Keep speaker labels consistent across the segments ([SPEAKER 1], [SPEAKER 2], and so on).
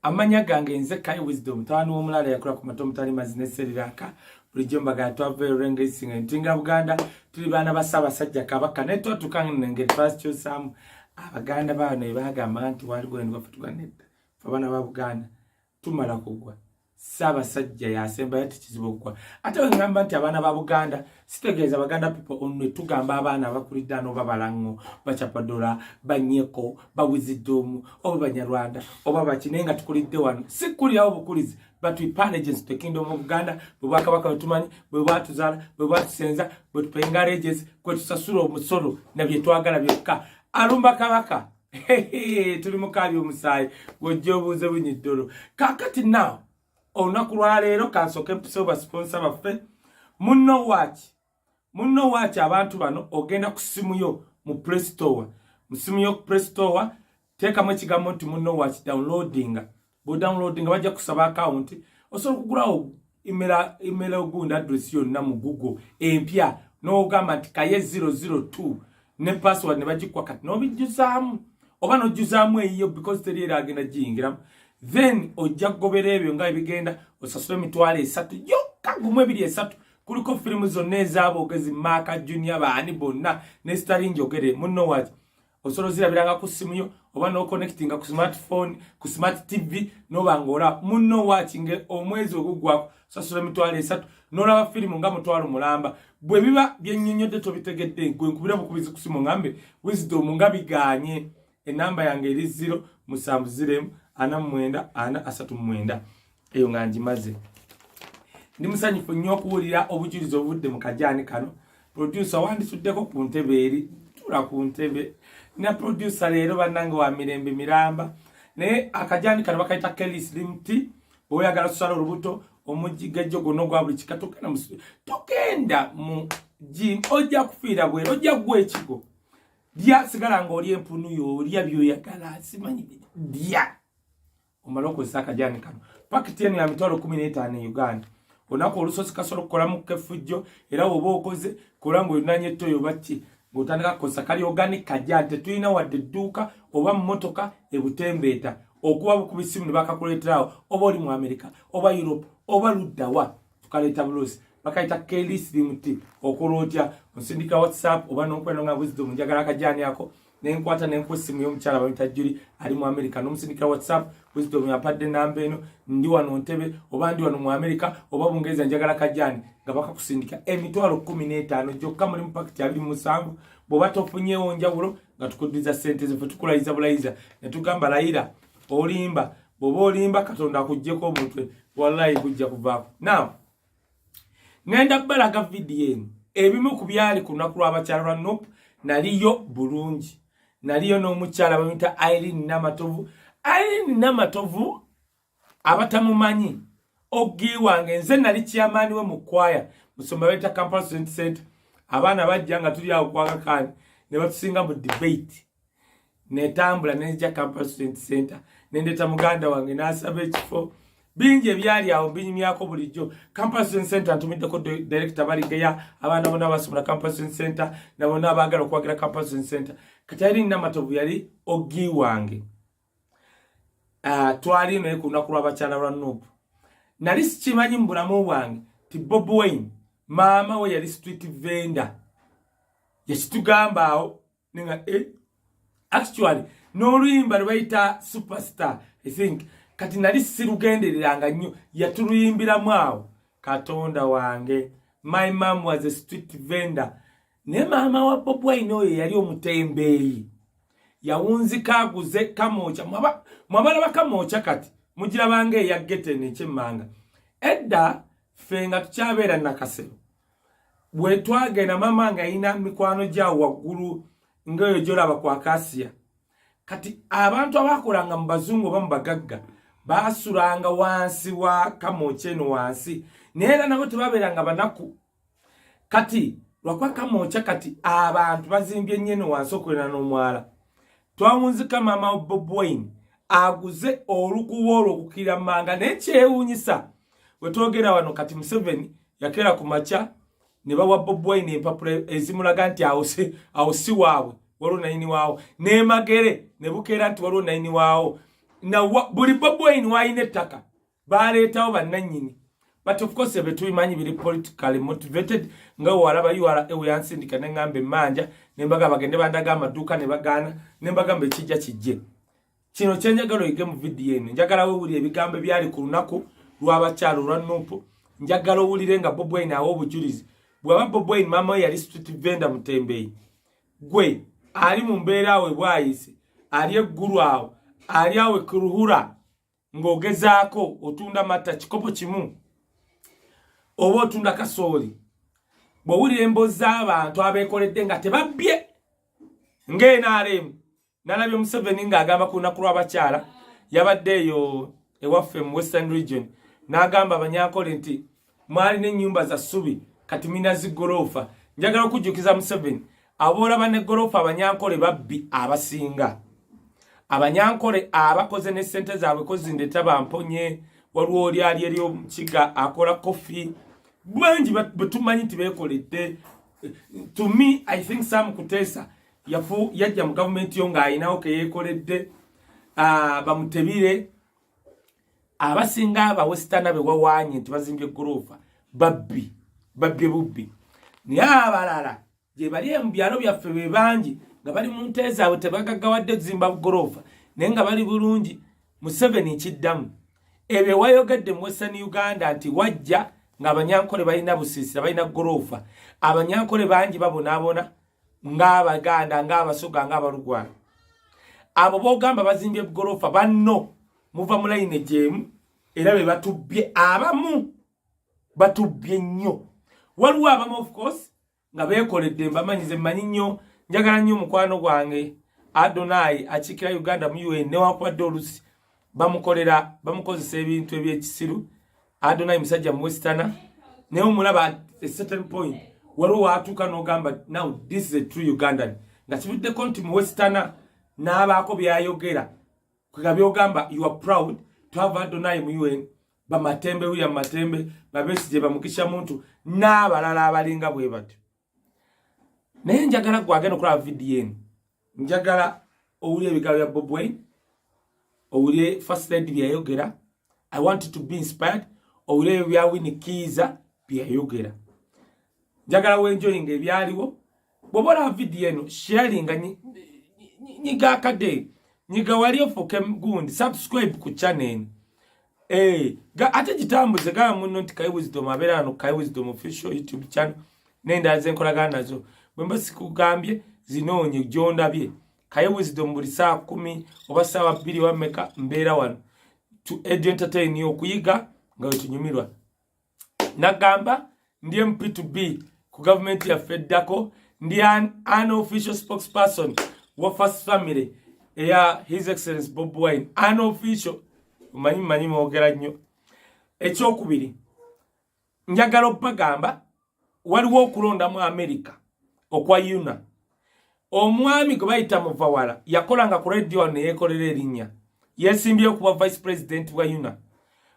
[SPEAKER 1] Amanya gange nze Kai Wisdom tanu omulala yakula ku mato mutali mazine seriraka bulijjo mbaga twave racing ntinga Buganda tuli bana basaba sajja kabaka neto tukangenge first cho sam abaganda bano bagamba nti wali gwe ndwafutuka netta fabana ba Buganda tumala kugwa saba sajja yasemba yati kizibu kwa ate ngamba nti abana ba Buganda sitegeeza Baganda people onwe tugamba abana abakulidano babalango bachapadola banyeko bawizidomu oba banyarwanda oba bakinenga tukulidde wano sikuli awo bukulizi but we pan agents the kingdom of Uganda bwaka baka tumanyi bwe batuzala bwe batusenza bwe tupenga agents kwe tusasula omusolo na bye twagala byokka alumba kabaka tuli mukabi omusayi gwojobuze bunyiddolo kakati now onaku lwa leero kansoke mpisoba sponsor baffe munno watch abantu bano ogenda ku simu yo mu Play Store musimu yo ku Play Store teka mu kigambo nti munno watch downloading bajja kusaba account osobola kugulawo email ogunda address yonna mu Google empya n'ogamba nti kaye 002 ne password ne bagikwa kati n'obijjuzaamu oba n'ojjuzaamu eyo because teri era agenda giyingiramu then ojja kugobera ebyo nga ebigenda osasula emitwalo 3 yokka gumu 2 kuliko filimu zonna ez'aboogezi Maka Junior baani bonna ne starring njogere munno waki osobola zirabiranga ku simu yo oba no connectinga ku smartphone ku smart TV n'obangola munno waki nge omwezi ogugwako sasula emitwalo 3 n'olaba filimu nga mutwalo mulamba bwe biba byennyonnyodde tobitegedde gwe nkubira bukubizi ku simu ngambe Wisdom nga biganye enamba yange eri 0 7 eyo nga njimaze ndi musanyifu nnyo okuwulira obujulizi obudde mu kajani kano producer wandisuddeko ku ntebe eri tula ku ntebe na producer leero bannange wa mirembe miramba naye akajani kano bakayita Kelly Slim Tea oyagala tusala olubuto omujigajjo gono gwa buli kikato kana tokenda mu gym ojja kufiira bwe ojja gwe ekigo dia sigala ng'oli empunu yo olya byoyagala simanyi dia omaloko saka jani kano pakiti eno ya mitwalo 15 Uganda onako olusosi kasolo kola mu kefujjo era oba okoze kola ngo yonanye toyo baki ngotandika kosa kali organic kajante tuina wadde duka oba mmotoka ebutembeeta okuba bukubisimu ne bakakuleterawo oba oli mu America oba Europe oba luddawa tukaleta bulosi bakaita Kelly Slim Tea okulotya nsindika WhatsApp oba n'okwenda nga Wisdom njagala kajani yako nenkwata nenkwesimu y'omukyala bayita Yali ali mu America n'omusindika WhatsApp Wisdom yapadde namba eno ndi wano ntebe oba ndi wano mu America oba Bungereza njagala kajani nga bakakusindika emitwalo 15 gyokka muri mu pakiti 27 bw'oba tofunyeewo njawulo nga tukuddiza ssente ze tukulayiza bulayiza ne tugamba layira olimba bw'oba olimba Katonda akuggyeko omutwe wallahi kujja kuvaako now ngenda balaga video eno ebimu ku byali ku lunaku lw'abakyala lwa Nope naliyo bulungi naliyo n'omukyala bamuyita Irene Namatovu abatamumanyi ogi wange nze nali chairman we mu kwaya musomba beta Campus Student Center abaana bajja nga tuli awo kwaga kani ne batusinga mu debate netambula nejja Campus Student Center nendeta muganda wange nasaba ekifo binje byali awo binyimyako bulijjo Campus Student Center ntumiddeko director baligeya abaana bonna basomera Campus Student Center nabona abagala okwagira Campus Student Center katari Namatovu yali ogi wange twali ne ku lunaku lw'abakyala lwa Nope nali sikimanyi mu bulamu bwange ti Bobi Wine maama we yali street vendor yakitugamba awo ninga actually n'oluyimba lwayita superstar I think kati nali sirugendereranga nnyo yatuluyimbiramu awo Katonda wange my mom was a street vendor ne maama wa Bobi Wine oyo yali omutembeeyi yawunzika aguze kamwokya mwabala bakamwokya kati mugira bange ya gete n'ekyemmanga edda fenga tukyabeera nakasero bwe twagenda mama nga ina mikwano gya waggulu ng'eyo gy'olaba ku Acacia kati abantu abakolanga mu bazungu oba mu bagagga basulanga wansi wa KAMWOKYA eno wansi neera nabo tebabeeranga banaku kati lwakwa KAMWOKYA kati abantu bazimbye nnyo eno wansi okwera n'omwala twawunzika maama BOBI aguze olukuwa olw'okukira manga n'ekyewuunyisa we twogera wano kati Museveni yakera ku makya ne bawa BOBI empapula ezimulaga nti awo si waabwe waliwo nayini waawo n'emagere ne bukeera nti waliwo nayini waawo na buli BOBI wayina ettaka baleetawo bannannyini but of course betubimanyi biri politically motivated nga walaba URA yansindika n'engamba emmanja nembaga bagende bandaga amaduuka ne bagaana nembagamba ekijja kijje kino kyenjagala oyige mu video eno njagala wewuli ebigambo byali ku lunaku lw'abakyalo lwa Nuupu njagala owulire nga BOBI awo obujulizi bwaba BOBI maama yali street vendor Mutembeyi gwe ali mu mbeera awe bwayise ali eggulu awo ali awe kuruhura ng'ogezaako otunda mata kikopo kimu oba otunda kasooli bw'owulira emboozi z'abantu abeekoledde nga tebabbye ng'NRM nalabye Museveni ng'agamba ku lunaku lw'abakyala yabadde eyo ewaffe mu Western Region n'agamba abanyankole nti mwali n'ennyumba za ssubi kati mina zigoloofa njagala okujjukiza Museveni aboolaba n'eggoloofa abanyankole babbi abasinga abanyankole abakoze ne ssente zaabwe kozindeta bamponye waliwo oli ali eri omukiga akola kofi bwangi betumanyi nti beekoledde to me I think Sam Kuteesa yajja mu gavumenti yo ng'ayinawo ke yeekoledde bamutebire abasinga abawesitana be wawaanye nti bazimbye eggoloofa babbi bubbi naye abalala gye bali mu byalo byaffe be bangi nga bali mu nte zaabwe tebagaggawadde okuzimba ggoloofa naye nga bali bulungi. Museveni kiddamu ebyo wayogedde mu Western Uganda nti wajja ng'abanyankole balina busiisira balina ggoloofa abanyankole bangi babonaabona ng'Abaganda ng'Abasoga ng'Abalugwala abo boogamba bazimbye ggoloofa banno muva mu layini gyemu era be batubbye abamu batubbye nnyo waliwo abamu of course nga beekoledde mbamanyize mmanyi nnyo njagala nnyo mukwano gwange Naye akiikira Uganda mu UN newankubadde olusi bamukozesa ebintu ebyekisiru Naye musajja mu Western naye omulaba at a certain point waliwo waatuuka n'ogamba now this is a true Ugandan nga kivuddeko nti mu Western n'abaako byayogera kwega byogamba you are proud to have Naye mu UN bamatembe William Matembe Babesije bamukisha muntu n'abalala abalinga bwe batyo naye njagala gwagenda okulaba video eno njagala owulire ebigambo bya BOBI owulire first lady byayogera I want to be inspired owulire bya Winikiza byayogera njagala wenjoyinga ebyaliwo bw'obola video eno sharinga nyiga akade nyiga wali ofuke gundi subscribe ku channel ate gitambuze gaba muno nti Kai Wisdom abeera hano Kai Wisdom official YouTube channel nendaze nkolagana nazo bwemba sikugambye zinoonye gyondabye Kai Wisdom buli saa 10 oba saa 2 wameka mbeera wano to entertain you okuyiga nga wetunyumirwa nagamba ndiye MP2B ku government ya Feddako ndi an official spokesperson wa First Family ya His Excellency Bobi Wine an official manyi mwogera nnyo ekyokubiri njagala okubagamba waliwo okulonda mu America okwa Yuna omwami gwe bayita Muvawala yakolanga ku radio ne yekolera erinnya yesimbye okuba vice president wa Yuna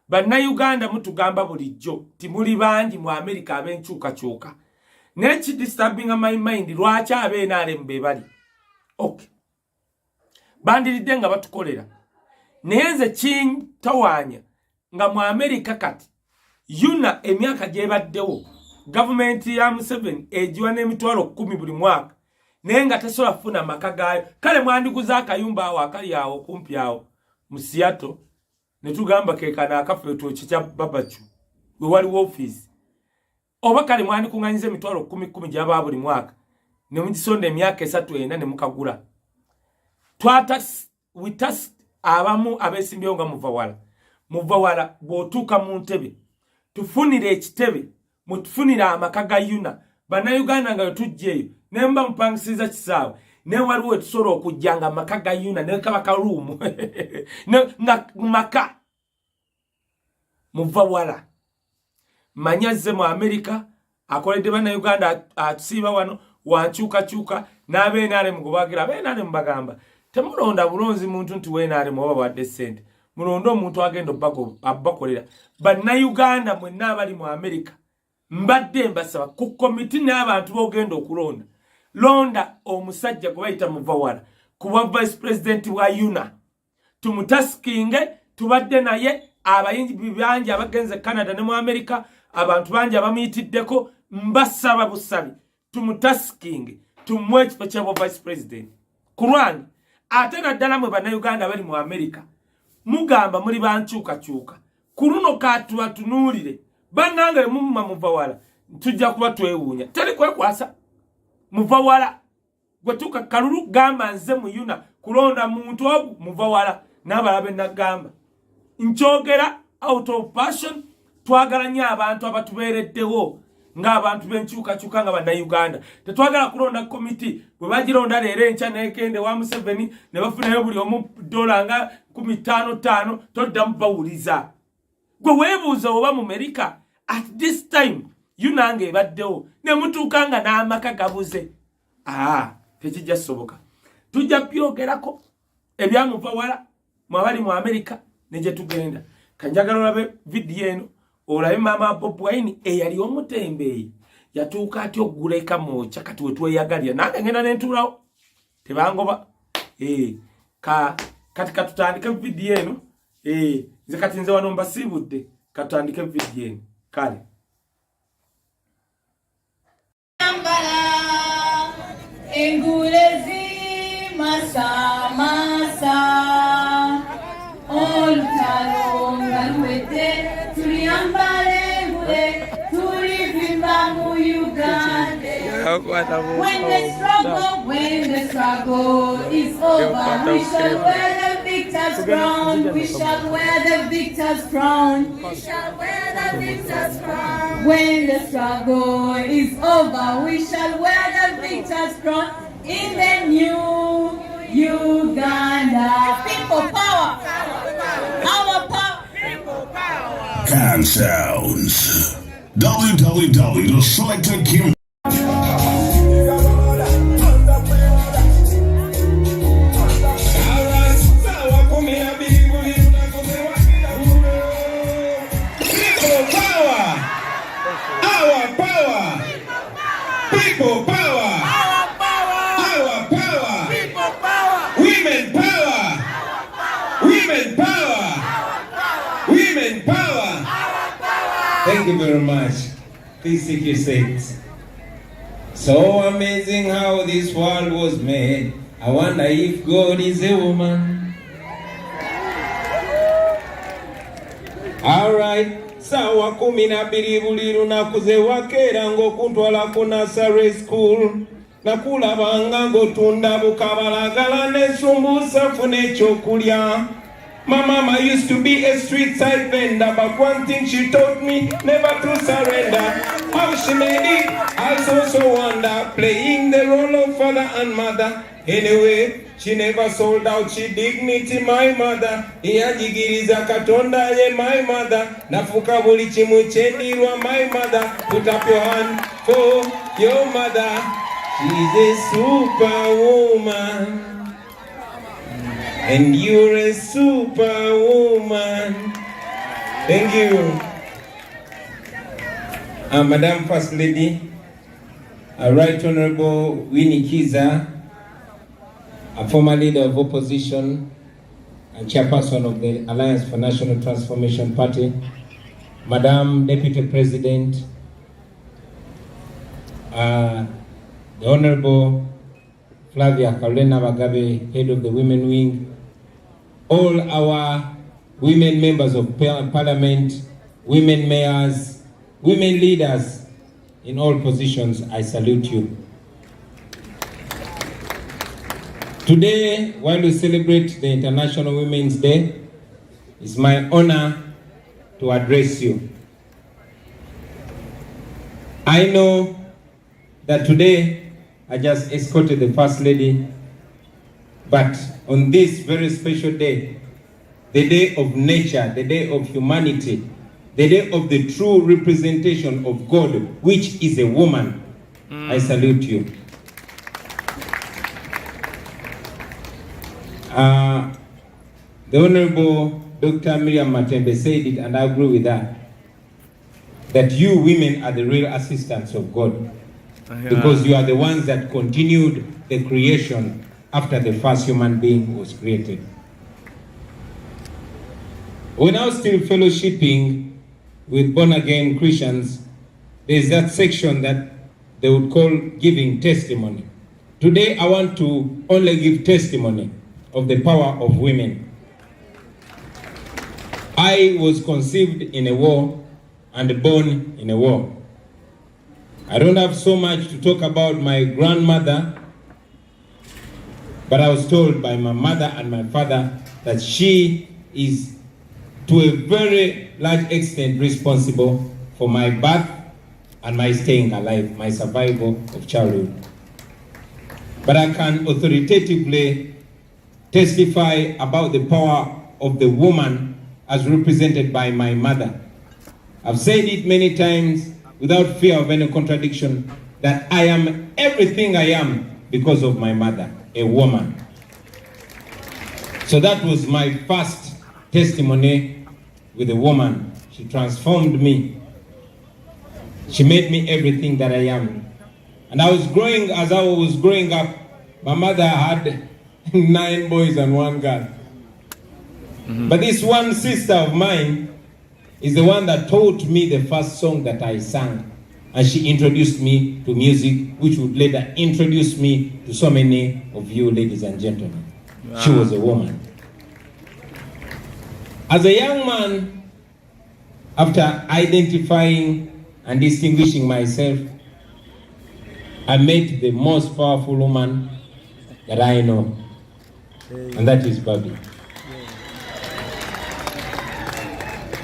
[SPEAKER 1] Bannayuganda mutugamba bulijjo timuli bangi mu America abenkyukakyuka nechi disturbing my mind lwaki NRM be bali okay bandiridde nga batukolera neze kintawanya nga mu America kati Yuna emyaka gyebaddewo government ya Museveni ejiwa n'emitwalo 10 buli mwaka nenga tesola funa makagayo kale mwandikuza akayumba awo akali awo kumpi awo mu Seattle netugamba kekana akafe tukicha babachu we wali office oba kale mwandikunganyize emitwalo 10 gyaba buli mwaka ne mujisonde emyaka 3 ena ne mukagula witas abamu abesimbyewo nga Muvawala bw'otuuka mu ntebe tufunire ekitebe mutufunire amaka ga Yuna Bannayuganda nga tujjeeyo ne mba mpangisiza kisaawe ne waliwo wetusobola okujjanga amaka ga Yuna ne kaba kaluumu nga maka Mubawala manyaze mu America akoledde bana Uganda atusiba wano wanchuka n'abenaale mugobagira abenaale mbagamba temulonda bulonzi muntu nti wenaale muba wadde sente mulonda omuntu agenda abakolera banna Uganda mwenna abali mu America mbadde mbasaba ku komiti n'abantu bogenda okulonda londa omusajja gwe bayita Mubawala kuba vice president wa UNA tumutaskinge tubadde naye abayingi bibanja abagenze Canada ne mu America abantu banja abamitiddeko mbasaba busabi tumutaskinge tumwe ekifo kya vice president kulwani ate naddala mwe bana Uganda bali mu America mugamba muri banchuka kuruno katu batunuulire bannange mumma Mubawala tujja kuba twewuunya teri kwekwasa Mubawala gwetuka kalulu gamba nze mu UNA kulonda muntu ogu Mubawala n'abalabe nagamba nkyogera out of passion twagala nnyo abantu abatubeereddewo ng'abantu b'enkyukakyuka nga banna Uganda tetwagala kulonda komiti bwe bagironda leero enkya nekende wa Museveni ne bafunayo buli omu $5 nga 15 toddamu bawuliza gwe weebuuza oba mu America at this time yunange ebaddewo ne mutuuka nga n'amaka gabuze tekijja soboka tujja byogerako ebya Mubawala mwabali mu America ne gye tugenda kanjagala olabe video eno olabe maama BOBI eyali omutembeeyi yatuuka ati okugula KAMWOKYA kati wetweyagalya nange ngenda nentuulawo tebangoba kati katutandike video eno nze kati nze wano mbasiibudde katutandike video eno kale
[SPEAKER 2] engulezi masa oltalonga lwete tuliambale ngule tulivimba mu Uganda. When the struggle is over, we shall wear the victor's crown. We shall wear the victor's crown. We shall wear the victor's crown. When the struggle is over, we shall wear the victor's crown in the new Uganda. People power. Our power. People power.
[SPEAKER 3] Can Sounds. www.selectedkim.
[SPEAKER 4] Thank you very much. Please take your seats. So amazing how this world was made. I wonder if God is a woman. Alright. Sawa 12 buli lunaku ze wakeera ng'okuntwala ku nursery school. Nakulabanga ng'otunda bukabalagala n'esumbuusa funa ekyokulya. My mama used to be a street side vendor, but one thing she taught me, never to surrender. How she made it, I also wonder, playing the role of father and mother. Anyway, she never sold out, she dignity, my mother. Iyajigiriza katonda ye, my mother. Nafuka buli chimu chendirwa, my mother. Put up your hand for your mother. She's a superwoman. And you're a superwoman. Thank you. Madam First Lady, Right Honorable Winnie Kiza, a former leader of opposition and chairperson of the Alliance for National Transformation Party, Madam Deputy President, the Honorable Flavia Karolina Magabe, head of the Women Wing, all our women members of Parliament, women mayors, women leaders in all positions, I salute you. Today, while we celebrate the International Women's Day, it's my honor to address you. I know that today I just escorted the First Lady, but on this very special day, the day of nature, the day of humanity, the day of the true representation of God, which is a woman. I salute you. The Honorable Dr. Miriam Matembe said it, and I agree with that, that you women are the real assistants of God, because you are the ones that continued the creation after the first human being was created. When I was still fellowshipping with born-again Christians, there's that section that they would call giving testimony. Today, I want to only give testimony of the power of women. I was conceived in a war and born in a war. I don't have so much to talk about my grandmother, but I was told by my mother and my father that she is to a very large extent responsible for my birth and my staying alive, my survival of childhood. But I can authoritatively testify about the power of the woman as represented by my mother. I've said it many times without fear of any contradiction that I am everything I am because of my mother, a woman. So that was my first testimony with a woman. She transformed me. She made me everything that I am. And as I was growing up, my mother had 9 boys and 1 girl. But this one sister of mine is the one that taught me the first song that I sang. And she introduced me to music, which would later introduce me to so many of you, ladies and gentlemen. Wow. She was a woman. As a young man, after identifying and distinguishing myself, I met the most powerful woman that I know, and that is BOBI.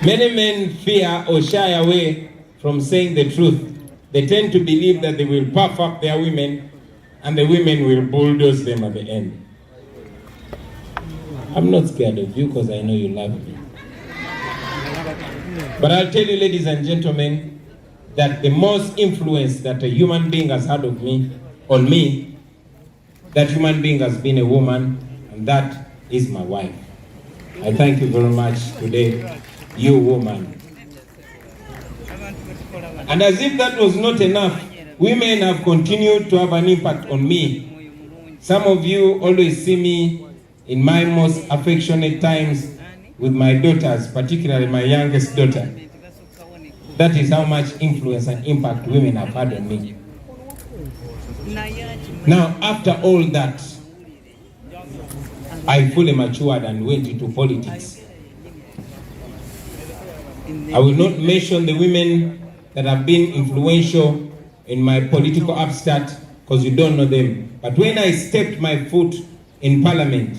[SPEAKER 4] Many men fear or shy away from saying the truth. They tend to believe that they will puff up their women and the women will bulldoze them at the end. I'm not scared of you because I know you love me. But I'll tell you, ladies and gentlemen, that the most influence that a human being has had on me, that human being has been a woman, and that is my wife. I thank you very much today, you woman. And as if that was not enough, women have continued to have an impact on me. Some of you always see me in my most affectionate times with my daughters, particularly my youngest daughter. That is how much influence and impact women have had on me. Now, after all that, I fully matured and went into politics. I will not mention the women that have been influential in my political upstart because you don't know them. But when I stepped my foot in parliament,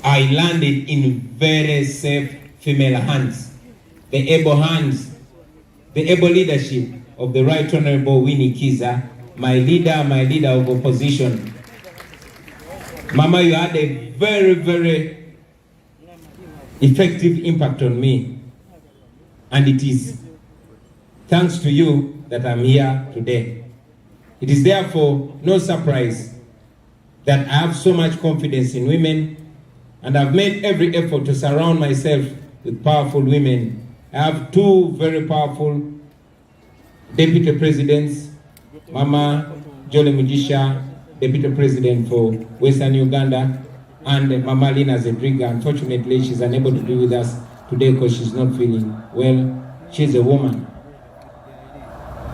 [SPEAKER 4] I landed in very safe female hands. The able hands, the able leadership of the Right Honorable Winnie Kiza, my leader of opposition. Mama, you had a very, very effective impact on me. And it is thanks to you that I'm here today. It is therefore no surprise that I have so much confidence in women, and I've made every effort to surround myself with powerful women. I have 2 very powerful deputy presidents, Mama Jole Mujisha, deputy president for Western Uganda, and Mama Lina Zedriga. Unfortunately, she's unable to be with us today because she's not feeling well. She's a woman.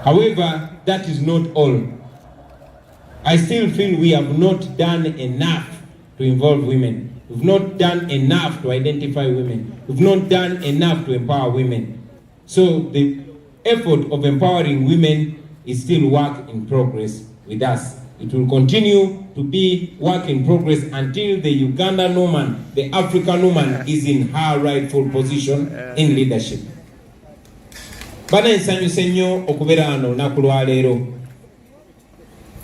[SPEAKER 4] However, that is not all. I still feel we have not done enough to involve women. We've not done enough to identify women. We've not done enough to empower women. So the effort of empowering women is still work in progress with us. It will continue to be work in progress until the Ugandan woman, the African woman, is in her rightful position in leadership. Bana nsanyuse nnyo okubeera wano olunaku lwa leero.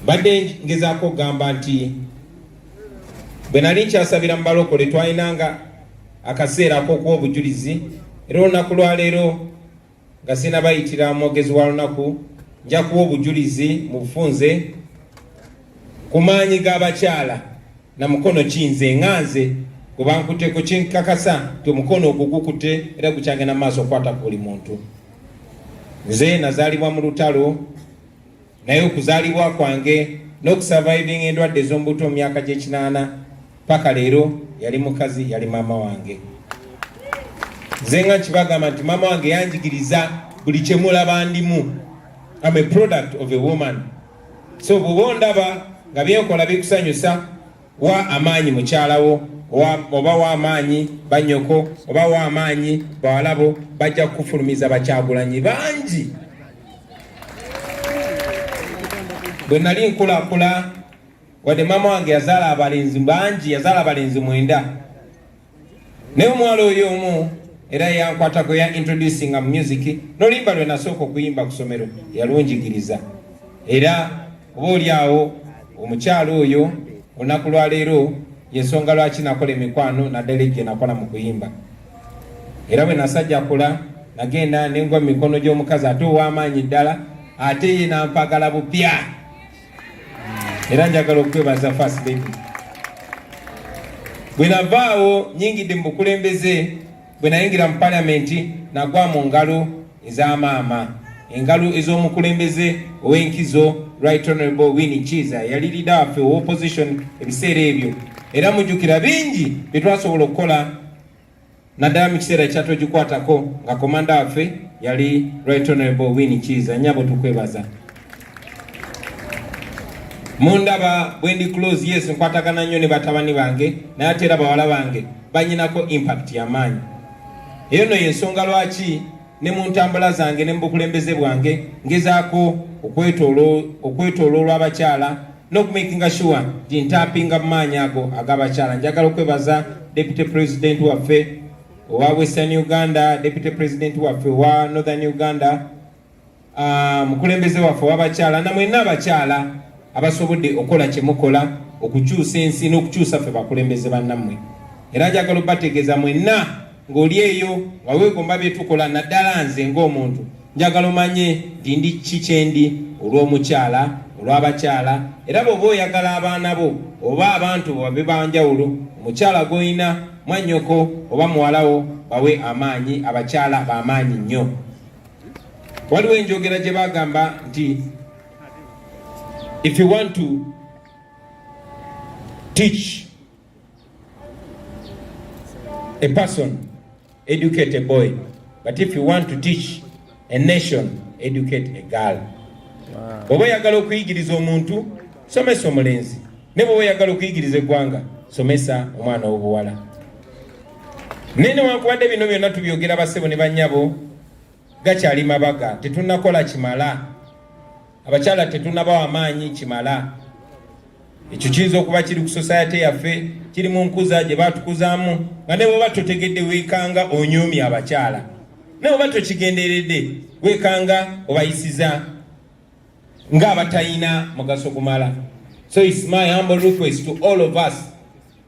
[SPEAKER 4] Badde ngezaako okugamba nti bwe nali nkyasabira mu balokole twalinanga akaseera ak'okuwa obujulizi era olunaku lwa leero nga sinabayitira mwogezi wa lunaku nja kuwa obujulizi mu bufunze ku maanyi g'abakyala na mukono kinze nganze kubankuteko kinkakasa ti omukono ogwo gukute era gukyagenda mu maaso okukwata ku buli muntu. Nze nazaalibwa mu lutalo naye okuzaalibwa kwange n'okusurviving endwadde ez'ombuto mu myaka gy'ekinaana paka leero yali mukazi yali maama wange. Nze nga nkibagamba nti maama wange yanjigiriza buli kye mulaba ndimu. I'm a product of a woman. So bw'oba ondaba nga byenkola bikusanyusa wa amaanyi mukyalawo oba wa amaanyi bannyoko oba wa amaanyi bawalabo bajja kukufulumiza bakyagulanyi bangi. Bwe nali nkulakula wadde maama wange yazaala abalenzi bangi, yazaala abalenzi 9 naye omuwala oyo omu era yankwatako ya introducing mu music n'oluyimba lwe nasooka okuyimba ku ssomero yalunjigiriza. Era oba oli awo omukyalo oyo olunaku lwa leero yensonga lwaki nakola emikwano naddala gye nakola mu kuyimba. Era bwe nasajjakula nagenda nengwa mu mikono gy'omukazi ate ow'amaanyi ddala ate ye nampagala bupya. Era njagala okwebaza first lady. Bwe navaawo nyingidde mu bukulembeze bwe nayingira mu palamenti nagwa mu ngalo eza maama, engalo ez'omukulembeze ow'enkizo Right Honorable Winnie Chiza yali leader waffe wa opposition ebiseera ebyo. Era mujjukira bingi bye twasobola okukola naddala mu kiseera kyatogikwatako nga komanda waffe yali Right Honorable Winnie Chiza. Nnyabo tukwebaza. Mundaba bwe ndi close, yes nkwatagana nnyo ne batabani bange naye ate era bawala bange banyinako impact y'amaanyi. Eyo no yensonga lwaki ne mu ntambula zange ne mu bukulembeze bwange ngezaako okwetooloola abakyala n'okumakinga sure nti ntampinga mu maanyi ago ag'abakyala. Njagala okwebaza Deputy President waffe owa Western Uganda, Deputy President waffe owa Northern Uganda, mukulembeze waffe ow'abakyala na mwenna abakyala abasobodde okola kye mukola okukyusa ensi n'okukyusa ffe bakulembeze bannammwe. Era njagala obategeeza mwenna ng'oli eyo nga weegomba bye tukola naddala nze ng'omuntu njagala omanye nti ndi kikyendi olw'omukyala olw'abakyala. Era bw'oba oyagala abaana bo oba abantu babe banjawulo, omukyala gw'olina mwannyoko oba muwalawo bawe amaanyi. Abakyala b'amaanyi nnyo. Waliwo enjogera gye bagamba nti if you want to teach a person, educate a boy, but if you want to teach a nation, educate a girl. Bw'oba oyagala okuyigiriza omuntu somesa omulenzi, ne bw'oba oyagala okuyigiriza eggwanga somesa omwana w'obuwala. Naye newankubadde bino byonna tubyogera bassebo ne bannyabo gakyali mabaga, tetunnakola kimala. Abakyala tetunnabawa amaanyi kimala. Ekyo kiyinza okuba kiri ku society yaffe, kiri mu nkuza gye batukuzaamu nga ne bw'oba totegedde weekanga onyoomye abakyala, ne bw'oba tokigenderedde weekanga obayisiza ng'abatalina mugaso gumala. So it's my humble request to all of us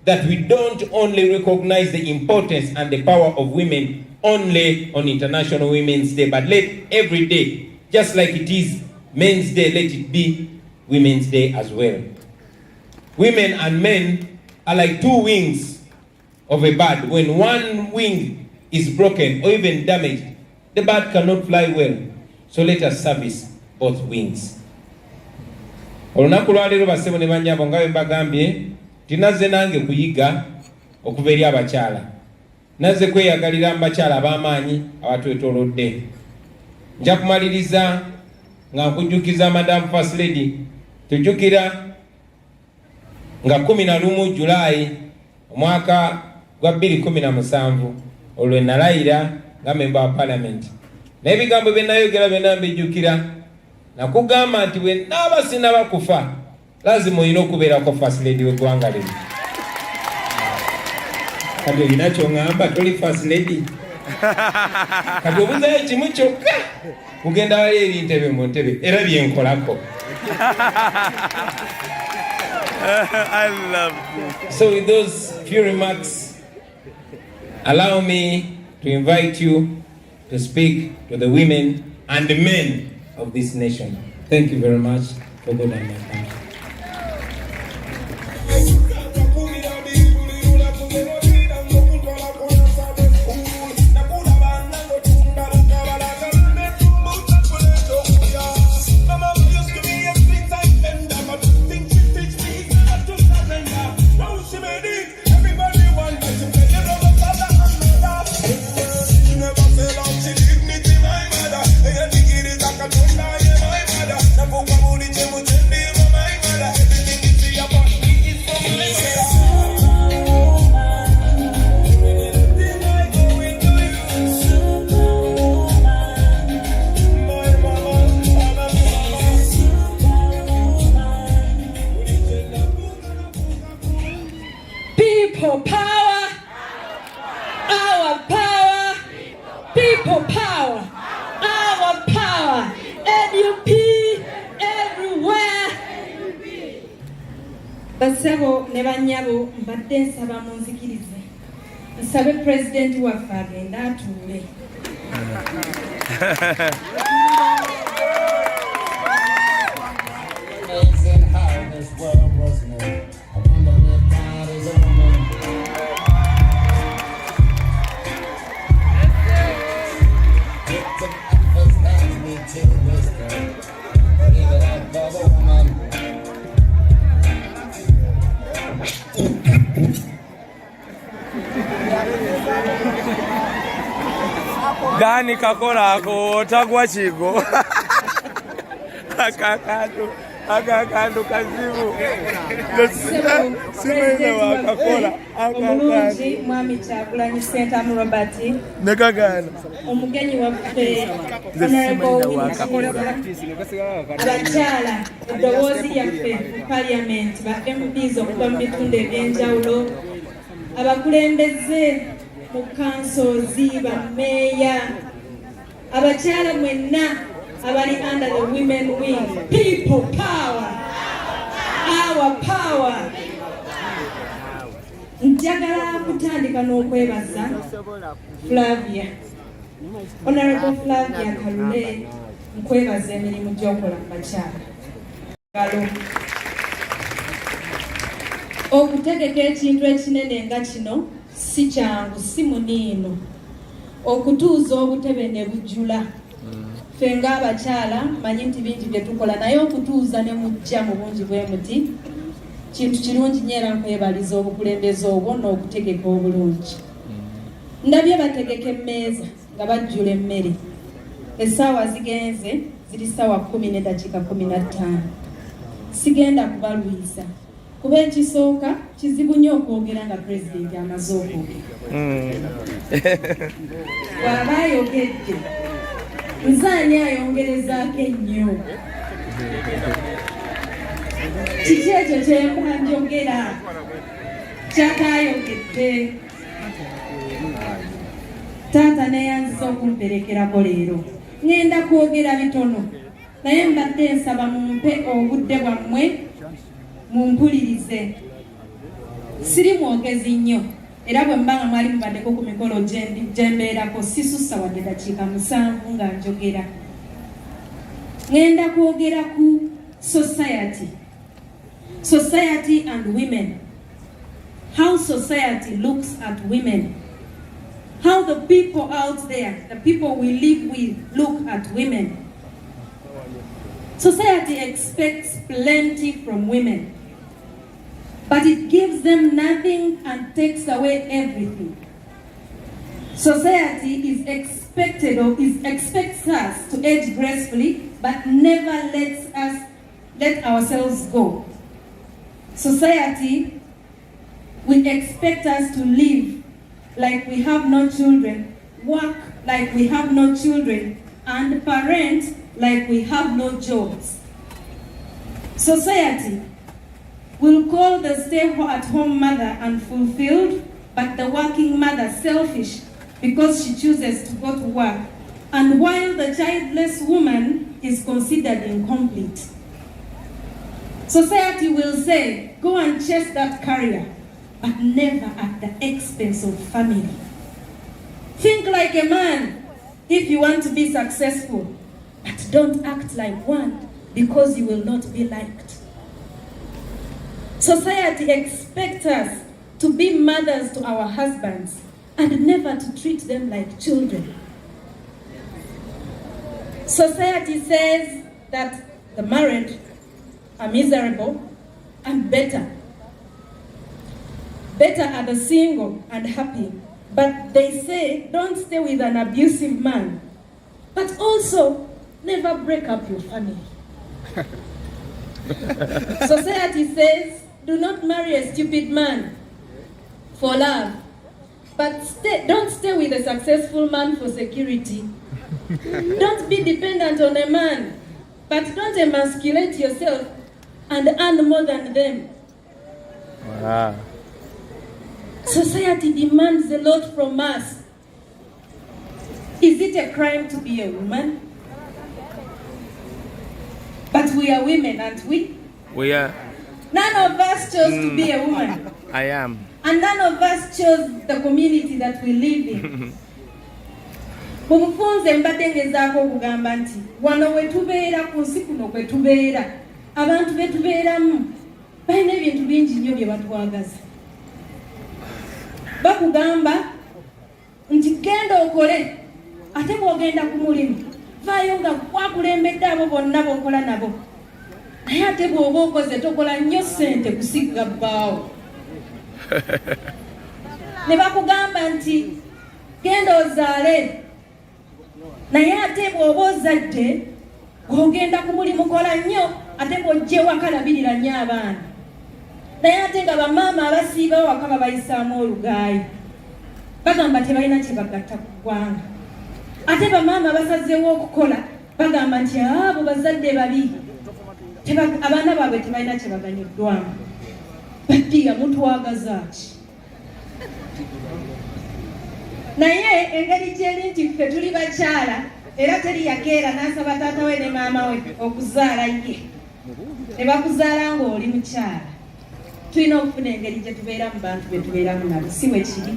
[SPEAKER 4] that we don't only recognize the importance and the power of women only on International Women's Day, but let every day, just like it is Men's Day, let it be Women's Day as well. Women and men are like two wings of a bird. When one wing is broken or even damaged, the bird cannot fly well. So let us service both wings. Olunaku lwa leero bassebo ne bannyabo nga bwe mbagambye tinazze nange kuyiga okuva eri abakyala. Nazze kweyagalira mu bakyala ab'amaanyi abatwetoolodde. Nja kumaliriza nga nkujjukiza Madam First Lady. Tujjukira nga 11 Julayi omwaka gwa 2017 olwe nalayira nga member wa Parliament. Naye ebigambo bye nayogera byonna mbijjukira. Nakugamba nti bwe naaba sinaba kufa lazima olina okubeerako First Lady w'eggwanga lino. Kati olina ky'oŋŋamba toli First Lady. Kati obuzayo kimu kyokka kugenda wali eri ntebe mu ntebe era byenkolako.
[SPEAKER 1] I love you.
[SPEAKER 4] So with those few remarks, allow me to invite you to speak to the women and the men of this nation. Thank you very much for good and kind.
[SPEAKER 2] People power, our power, people power, our power, NUP everywhere. Basebo ne banyabo mbadde nsaba munzikirize. Nsabe President waffe agende atuule.
[SPEAKER 5] Amazing how this world was made. I wonder if God is a woman. It took efforts that me to this day. Give it up for the woman.
[SPEAKER 1] Dani kakola ako tagwa chigo. Akakandu kazibu. Simene wakakola.
[SPEAKER 2] Omulungi mwami Kyagulanyi Ssentamu Robert.
[SPEAKER 1] Nekagana.
[SPEAKER 2] Omugenyi waffe abakyala eddoboozi yaffe mu Parliament ba MPs okuva mu bitundu eby'enjawulo, abakulembeze mu kansozi, bammeeya, abakyala mwenna abali under the women wing. People power, our power. Njagala kutandika n'okwebaza Flavia, Honorable Flavia Kalule, nkwebaza emirimu gy'okola mu bakyala. Okutegeka ekintu ekinene nga kino si kyangu, si muniino. Okutuuza obutebe ne bujjula. Ffe ng'abakyala manyi nti bingi bye tukola, naye okutuuza ne mujja mu bungi bwe muti kintu kirungi nnyo era nkwebaliza obukulembeze obwo n'okutegeka obulungi. Ndabye bategeka emmeeza nga bajjula emmere. Essaawa zigenze ziri ssaawa 10:15. Sigenda kubalwisa kuba ekisooka kizibu nnyo okwogera nga pulezidenti amaze okwogera. Bw'aba ayogedde nze ani ayongerezaako ennyo? Kiki ekyo kyemba njogera kyakaayogedde? Taata neyanziza okumperekerako leero. Ngenda kwogera bitono naye mbadde nsaba mumpe obudde bwammwe mumpulirize. Siri mwogezi nnyo era bwe mbanga mwali mubaddeko ku mikolo gye mbeerako sisussa wadde dakiika 7 nga njogera. Ngenda kwogera ku society and women, how society looks at women, how the people out there, the people we live with, look at women. Society expects plenty from women, but it gives them nothing and takes away everything. Society expects us to age gracefully, but never let ourselves go. Society will expect us to live like we have no children, work like we have no children, and parent like we have no jobs. Society will call the stay-at-home mother unfulfilled, but the working mother selfish because she chooses to go to work, and while the childless woman is considered incomplete. Society will say, go and chase that career, but never at the expense of family.
[SPEAKER 6] Think like a man if you want to be successful, but don't act like one because you will not be liked. Society expects us to be mothers to our husbands and never to treat them like children. Society says that the married are miserable and better. Better are the single and happy. But they say don't stay with an abusive man, but also never break up your family. Society says do not marry a stupid man for love, but don't stay with a successful man for security. Don't be dependent on a man, but don't emasculate yourself and earn more than them.
[SPEAKER 1] Wow.
[SPEAKER 6] Society demands a lot from us. Is it a crime to be a woman? But we are women, aren't we?
[SPEAKER 1] We are.
[SPEAKER 6] None of us chose to be a woman.
[SPEAKER 1] I am.
[SPEAKER 6] And none of us chose the community that we live in. Bumufunze mbadde ngezaako okugamba nti wano we tubeera ku nsi kuno kwe tubeera abantu be tubeeramu balina ebintu bingi nnyo bye batwagaza. Bakugamba nti genda okole ate bw'ogenda ku mulimu vaayo nga wakulembedde abo bonna b'okola nabo, naye ate bw'oba okoze tokola nnyo ssente kusigga bbaawo. Ne bakugamba nti genda ozaale, naye ate bw'oba ozadde ng'ogenda ku mulimu kola nnyo ate bw'ojja ewaka labirira nnyo abaana, naye ate nga bamaama abasiiba waka babayisaamu olugaayi bagamba tebalina kye bagatta ku ggwanga. Ate bamaama abasazeewo okukola bagamba nti abo bazadde babi abaana baabwe tebalina kye baganyiddwamu. Baddiya mutwagaza ki? Naye engeri gyeri nti ffe tuli bakyala era teri yakeera n'asaba taata we ne maama we okuzaala ye, ne bakuzaala ng'oli mukyala. Tulina okufuna engeri gye tubeera mu bantu be tubeeramu nabo, si bwe kiri?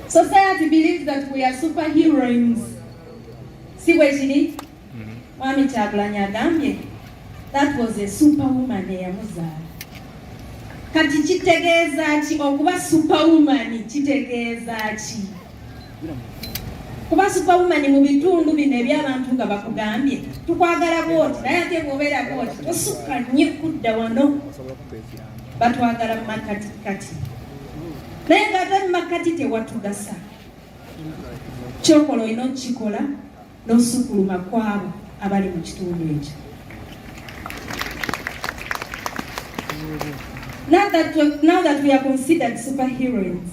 [SPEAKER 6] Society believes that we are superheroines. Si bwe kiri? Mwami Kyagulanyi agambye that was a superwoman eyamuzaala. Kati kitegeeza ki okuba superwoman? Kitegeeza ki? Kuba superwoman mu bitundu bino eby'abantu nga bakugambye tukwagala bwoti, naye ate bw'obeera bwoti tosukka nnyo kudda wano. Batwagala mu makati kati, naye ng'ate mu makati tewatugasa. Kyokola olina okukikola n'osukuluma kwabo abali mu kitundu ekyo. Now that we are considered superheroes,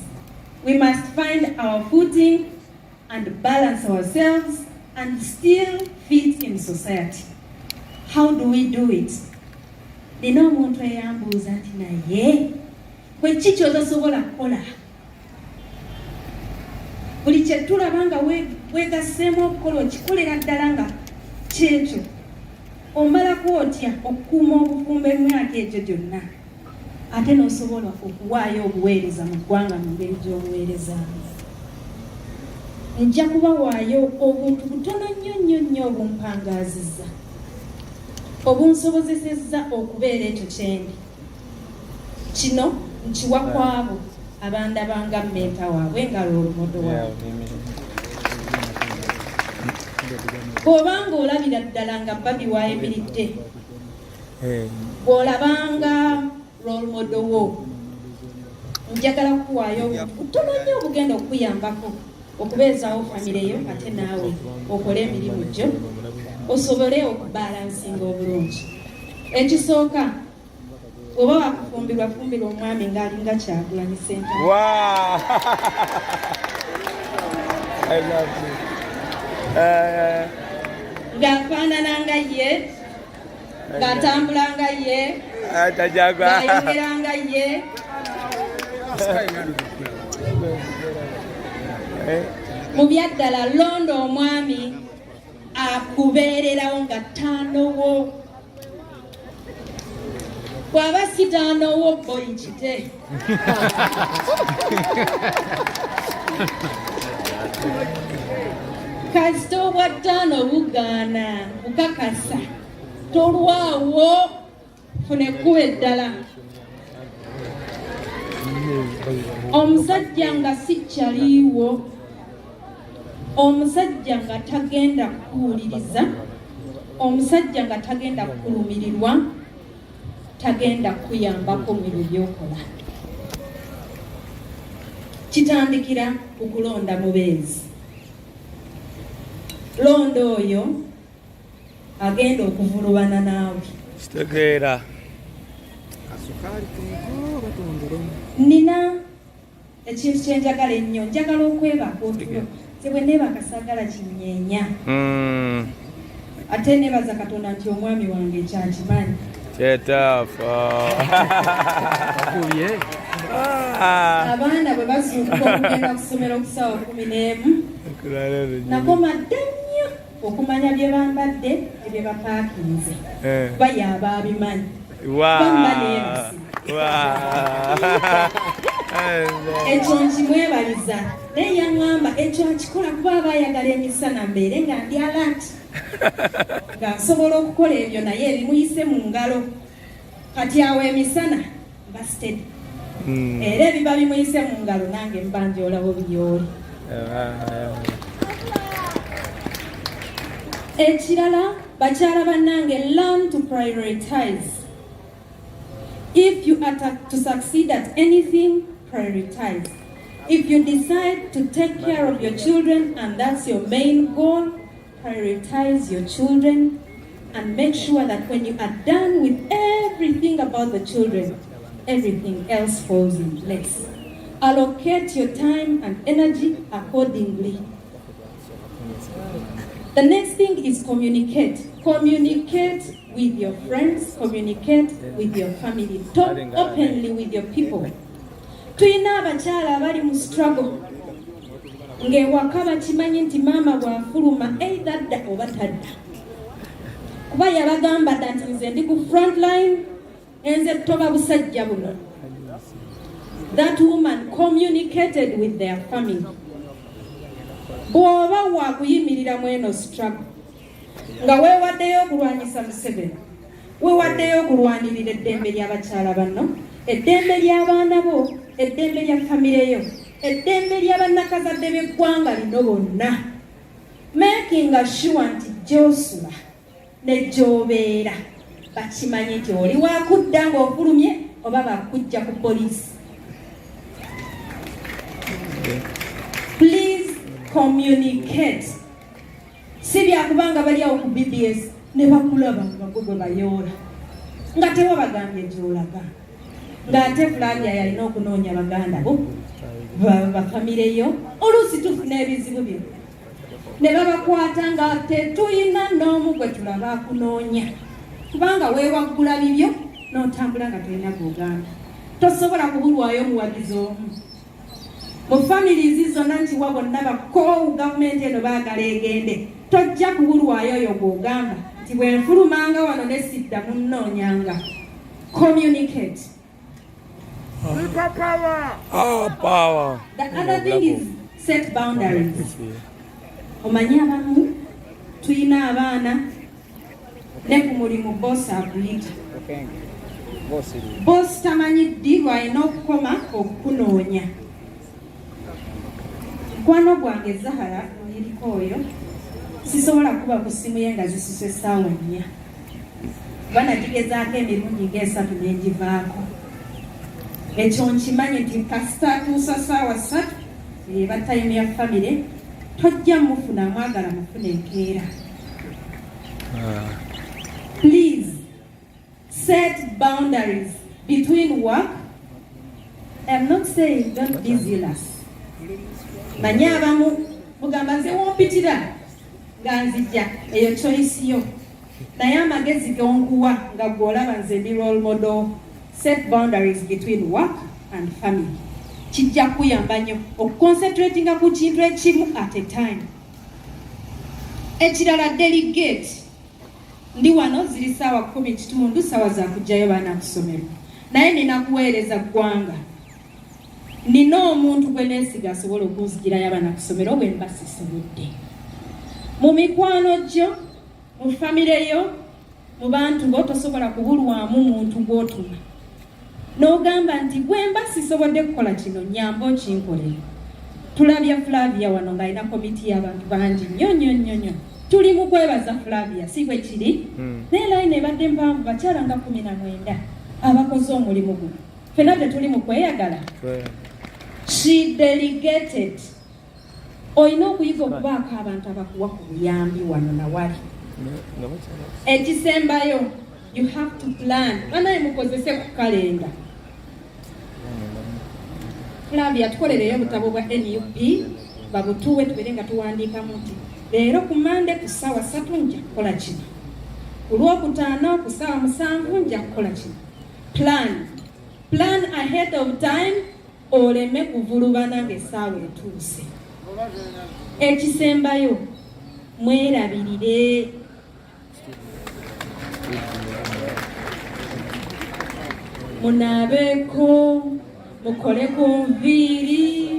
[SPEAKER 6] we must find our footing and balance ourselves and still fit in society. How do we do it? Nina omuntu eyambuuza nti naye bwe ki ky'otosobola kukola? Buli kye tulaba nga weegasseemu okukola okikolera ddala nga kyekyo. Omalako otya okukuuma obufumbo emyaka egyo gyonna ate n'osobola okuwaayo obuweereza mu ggwanga mu ngeri gy'obuweerezaamu? Nja kubawaayo obuntu butono nnyo obumpangaazizza obunsobozesezza okubeera ekyo kyendi. Kino nkiwa kwabo abandabanga mmenta waabwe nga lw'olumodo waabwe. Bw'obanga olabira ddala nga babi waayimiridde, bw'olabanga lw'olumodo wo, njagala kukuwaayo obuntu butono nnyo obugenda okukuyambako okubeezaawo famire yo ate naawe okole emirimu gyo osobole okubalansinga obulungi. Ekisooka, bw'oba wakufumbirwa omwami ng'alinga Kyagulanyi Ssentamu ng'afaanana nga ye, ng'atambula nga ye, ng'ayogera nga ye, mu byaddala londa omwami akubeererawo nga ttaanowo. Bw'aba si ttaanowo boyi kite. kasita obwattaano bugaana bukakasa tolwawo funa ekkuba eddala. Omusajja nga si kyaliiwo, omusajja nga tagenda kuwuliriza, omusajja nga tagenda kulumirirwa, tagenda kuyambako mu byo by'okola. Kitandikira ku kulonda mubeezi. Londa oyo agenda okuvulubana naawe.
[SPEAKER 1] Kitegeera.
[SPEAKER 6] Nina ekintu kye njagala ennyo, njagala okwebaka otulo. Nze bwe neebaka saagala kinyeenya. Ate neebaza Katonda nti omwami wange ekyankimanyi.
[SPEAKER 1] Kyetaafa.
[SPEAKER 6] Abaana bwe bazuukuka okugenda ku ssomero ku ssaawa 11 nakoma dda nnyo okumanya bye bambadde ebye bapaakinze. Bayaba abimanyi. Bamba neebasi. Ekyo nkimwebaliza naye yaŋŋamba ekyo akikola kuba aba ayagala emisana mbeere nga ndi alert nga nsobola okukola ebyo naye ebimuyise mu ngalo. Kati awo emisana mba steady. Era ebiba bimuyise mu ngalo nange mba njoolawo byoli. Ekirala bakyala bannange, learn to prioritize. If you are to succeed at anything, prioritize. If you decide to take care of your children and that's your main goal, prioritize your children and make sure that when you are done with everything about the children, everything else falls in place. Allocate your time and energy accordingly. The next thing is communicate. Communicate with your friends, communicate with your family. Talk openly with your people. Tuyina abakyala abali mu struggle. Ng'ewaka bakimanyi nti maama bw'afuluma either dda oba tadda. Kuba yabagamba dda nti nze ndi ku front line, enze toba busajja buno. That woman communicated with their family. Bw'oba waakuyimirira mu eno struggle nga weewaddeyo okulwanyisa Museveni, weewaddeyo okulwanirira eddembe ly'abakyala banno, eddembe ly'abaana bo, eddembe lya famire yo, eddembe ly'abannakazadde b'eggwanga lino bonna, making sure nti gy'osula ne gy'obeera bakimanyi nti oli waakudda ng'ofulumye oba bakujja ku poliisi. Please communicate. Si byakubanga bali awo ku BBS ne bakulaba nga gwe bayoola nga tewabagambye gy'olaga ng'ate Flavia yalina okunoonya baganda bo bafamire yo oluusi tufuna ebizibu byo ne babakwata nga tetuyina n'omu gwe tulaba akunoonya kubanga weewaggula bibyo n'otambula nga tulina gw'ogamba. Tosobola kubulwayo muwagizi omu mu families zonna nti wa bonna bakoowu gavumenti eno baagala egende, tojja kubulwayo oyo gw'ogamba nti bwe nfulumanga wano ne sidda munnoonyanga. Communicate.
[SPEAKER 1] Power.
[SPEAKER 6] The other thing is set boundaries. Omanyi abamu tuyina abaana ne ku mulimu boss akuyita. Boss tamanyi ddi lwalina okukoma okukunoonya. Mukwano gwange Zahara yeriko oyo sisobola kuba ku ssimu ye nga zisuse essaawa 4. Bana gigezaako emirundi ng'esatu n'engivaako. Ekyo nkimanyi nti kasita atuusa ssaawa 3 eba time ya famire tojja mufuna mwagala mufuna enkeera. Please set boundaries between work. I'm not saying don't be zealous. Manyi abamu mugamba nze wompitira nga nzijja eyo choice yo naye amagezi gonkuwa nga gwolaba nze ndi role model. Set boundaries between work and family. Kijja kuyamba nnyo okuconcentratinga ku kintu ekimu at a time. Ekirala delegate. Ndi wano ziri ssaawa 10 ssaawa za kujjayo baana ku ssomero naye nina kuweereza ggwanga. nina omuntu gwe neesiga asobola okunzigirayo abaana ku ssomero bwe mba sisobodde. Mu mikwano gyo, mu famire yo, mu bantu bo tosobola kubulwamu muntu gw'otuma n'ogamba nti bwe mba sisobodde kukola kino nyamba okinkolere. Tulabye Flavia wano ng'alina komiti y'abantu bangi nnyo. Tuli mu kwebaza Flavia, si bwe kiri? Naye layini ebadde mpanvu bakyala nga 19 abakoze omulimu guno. Ffenna tetuli mu kweyagala. She delegated. Olina okuyiga okubaako abantu abakuwa ku buyambi wano na wali. Ekisembayo, you have to plan. Banaye mukozese ku kalenda. Flavia tukolereyo obutabo bwa NUP babutuwe tubere nga tuwandiikamu nti leero ku Mande ku ssaawa 3 nja kukola kino. Ku Lwokutaano ku ssaawa 7 nja kukola kino. Plan ahead of time oleme kuvulubana ng'essaawa etuuse. Ekisembayo mwerabirire. Munaabeeko, mukole ku nviiri,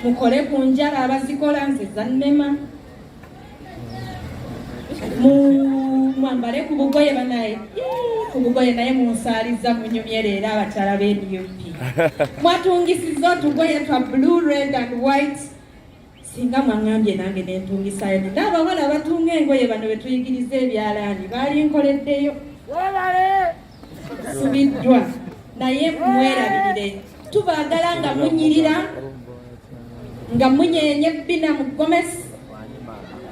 [SPEAKER 6] mukole ku njala abazikola nze zannema. Mwambale ku bugoye banaye. Ku bugoye naye munsaaliza munyumye leero abakyala b'NUP. Mwatungisiza otugoye twa blue, red and white. Singa mwangambye nange nentungisayo. N'abawala abatunga engoye bano betuyigiriza ebyalaani baali nkoleddeyo. Subiddwa. Naye mwerabirire. Tubaagala nga munyirira, nga munyenye bbina mu gomesi,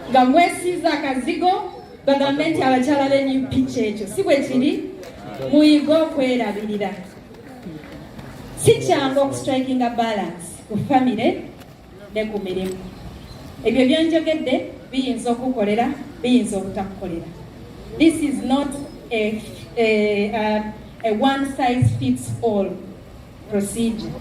[SPEAKER 6] nga mwesiiza akazigo, bagambe nti abakyala b'NUP kyekyo. Si bwe kiri? Muyiga okwerabirira. Si kyangu okustrikinga balance ku famire ne ku mirimu. Ebyo byonjogedde biyinza okukolera, biyinza obutakukolera. This is not a one size fits all procedure.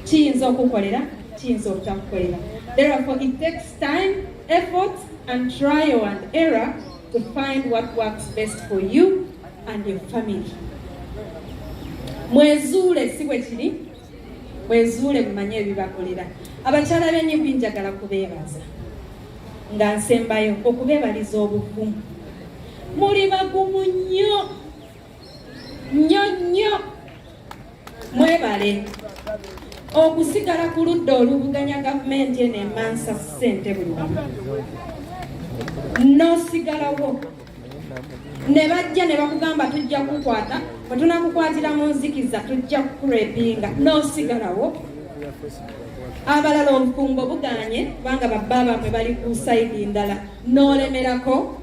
[SPEAKER 6] Kiyinza okukolera, kiyinza obutakukolera. Therefore, it takes time, effort, and trial and error to find what works best for you and your family. Mwezuule si bwe kiri? Mwezuule mumanye ebibakolera. Abakyala b'NUP njagala kubeebaza. Nga nsembayo okubeebaliza obuvumu. Muli bagumu nnyo. Mwebale. Okusigala ku ludda oluvuganya gavumenti eno emansa ssente buli wamu. N'osigalawo. Ne bajja ne bakugamba tujja kukwata, bwe tunakukwatira mu nzikiza tujja kukurepinga. N'osigalawo. Abalala obufumbo buganye kubanga babba bamwe bali ku sayidi ndala. N'olemerako.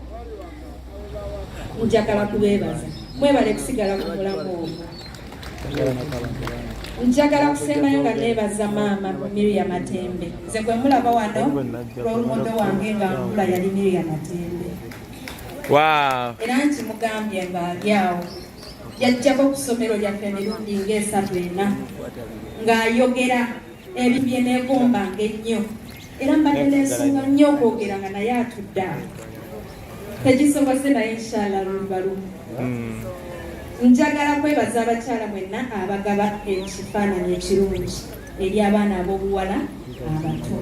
[SPEAKER 6] Njagala kubeebaza. Mwebale kusigala ku mulamu ogwo. Njagala kusembayo nga neebaza maama Miriam Matembe. Nze gwe mulaba wano lw'olumondo wange nga nkula yali Miriam Matembe.
[SPEAKER 1] Wow.
[SPEAKER 6] Era nkimugambye ng'ali awo. Yajjako ku ssomero lyaffe emirundi ng'esatu ena ng'ayogera ebintu bye neegombanga ennyo. Era mbadde neesunga nnyo okwogera nga naye atudde awo. Tegisobose naye inshallah lubalumu. Njagala kwebaza abakyala mwenna abagaba ekifaananyi ekirungi eri abaana ab'obuwala abato.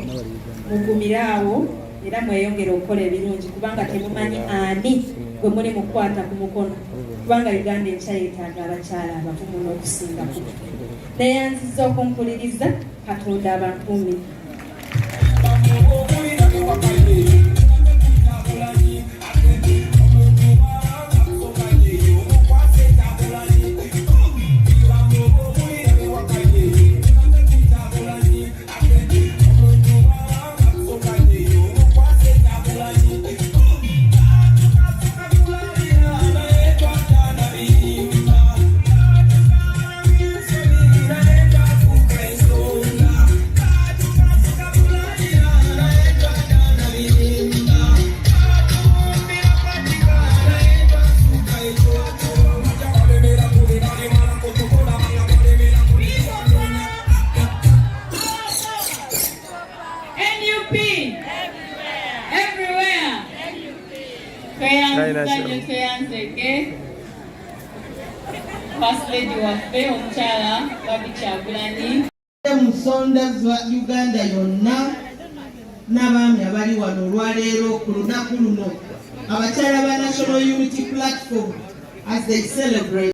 [SPEAKER 6] Mugumire awo era mweyongere okukola ebirungi kubanga temumanyi ani gwe muli mukwata ku mukono. Kubanga Uganda enkya yeetaaga abakyala abavumu n'okusinga ku. Neeyanziza okumpuliriza Katonda abankuumi.
[SPEAKER 2] First Lady waffe omukyala Babi Kyagulanyi
[SPEAKER 7] Musonda za Uganda yonna n'abaami abali wano olwaleero ku lunaku luno abakyala ba National Unity Platform as they celebrate